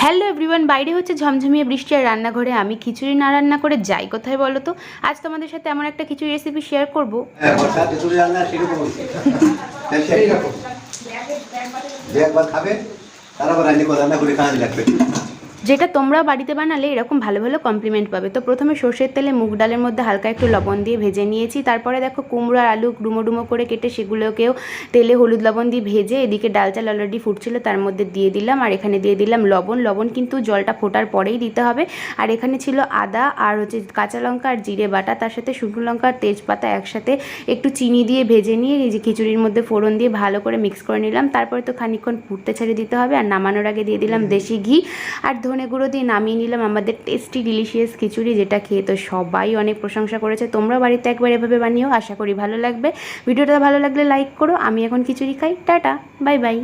Hello everyone, বাইরে হচ্ছে ঝমঝমিয়ে বৃষ্টি আর রান্নাঘরে আমি খিচুড়ি না রান্না করে যাই কোথায় বলো তো। আজ তোমাদের সাথে এমন একটা খিচুড়ি রেসিপি শেয়ার করবো। যেটা তোমরা বাড়িতে বানালে এরকম ভালো ভালো কমপ্লিমেন্ট পাবে। তো প্রথমে সর্ষের তেলে মুগ ডালের মধ্যে হালকা একটু লবণ দিয়ে ভেজে নিয়েছি। তারপরে দেখো কুমড়ো আর আলু ডুমো ডুমো করে কেটে সেগুলোকেও তেলে হলুদ লবণ দিয়ে ভেজে এদিকে ডাল চাল অলরেডি ফুটছিল তার মধ্যে দিয়ে দিলাম। আর এখানে দিয়ে দিলাম লবণ কিন্তু জলটা ফোটার পরেই দিতে হবে। আর এখানে ছিল আদা আর হচ্ছে কাঁচা লঙ্কা আর জিরে বাটা, তার সাথে শুকনো লঙ্কা আর তেজপাতা একসাথে একটু চিনি দিয়ে ভেজে নিয়ে এই যে খিচুড়ির মধ্যে ফোড়ন দিয়ে ভালো করে মিক্স করে নিলাম। তারপরে তো খানিকক্ষণ ফুটতে ছেড়ে দিতে হবে। আর নামানোর আগে দিয়ে দিলাম দেশি ঘি আর ধনে গুঁড়ো দিয়ে নামিয়ে নিলাম আমাদের টেস্টি ডিলিশিয়াস খিচুড়ি, যেটা খেয়ে তো সবাই অনেক প্রশংসা করেছে। তোমরা বাড়িতে একবার এভাবে বানিও, আশা করি ভালো লাগবে। ভিডিওটা ভালো লাগলে লাইক করো। আমি এখন খিচুড়ি খাই, টাটা, বাই বাই।